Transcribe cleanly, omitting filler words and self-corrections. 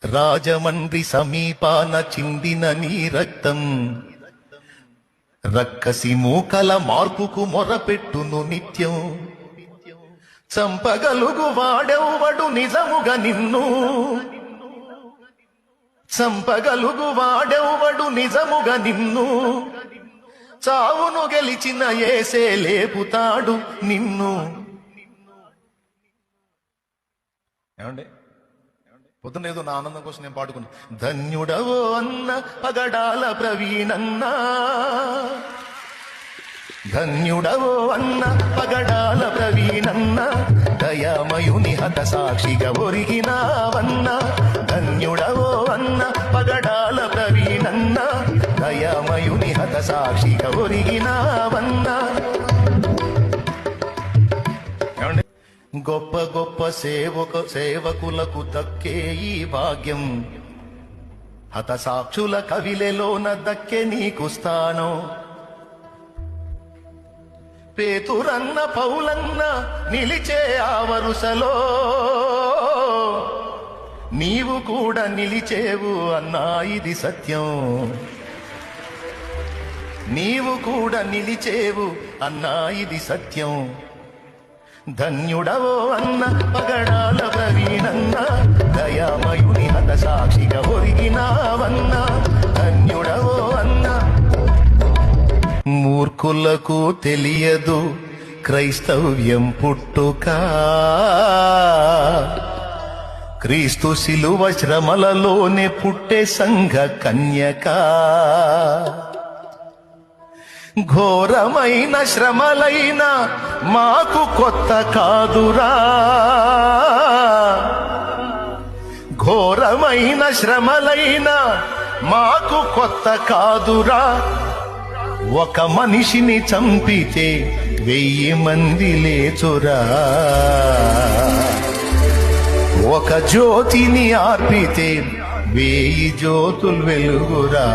రాజమండ్రి సమీపాన చిందిన నీ రక్తం రక్కసి మూకల మార్పుకు మొరపెట్టును నిత్యం. చంపగలుగు వాడెవ్వడు నిజముగా నిన్ను, చంపగలుగు వాడెవ్వడు నిజముగా నిన్ను. చావును గెలిచిన యేసే లేపుతాడు నిన్ను. ఏమండి, పొద్దున్న ఏదో నా ఆనందం కోసం నేను పాడుకున్నా. ధన్యుడవో అన్న పగడాల ప్రవీణన్న, ధన్యుడవో అన్న పగడాల ప్రవీణన్న, దయామయుని హత సాక్షిగా ఒరిగినావన్న. ధన్యుడవో అన్న పగడాల ప్రవీణన్న, దయామయుని హత సాక్షిగా ఒరిగినావన్న. గొప్ప గొప్ప సేవకులకు దక్కే ఈ భాగ్యం, హతసాక్షుల కవిలెలోన దక్కే నీకు స్థానం. పేతురన్న పౌలన్న నిలిచే ఆ వరుసలో నీవు కూడా నిలిచేవు అన్నా ఇది సత్యం. నీవు కూడా నిలిచేవు అన్నా ఇది సత్యం. ధన్యుడవో అన్న పగడాల ప్రవీణన్న, దయామయుని హత సాక్షిగా ఒరిగినావన్న. ధన్యుడవో అన్న. మూర్ఖులకు తెలియదు క్రైస్తవ్యం పుట్టుక, క్రీస్తు శిలువ శ్రమలలోనే పుట్టే సంఘ కన్యక. ఘోరమైన శ్రమలైన మాకు కొత్త కాదురా, ఘోరమైన శ్రమలైన మాకు కొత్త కాదురా. ఒక మనిషిని చంపితే 1000 మంది లేచురా, ఒక జ్యోతిని ఆర్పితే 1000 జ్యోతులు వెలుగురా.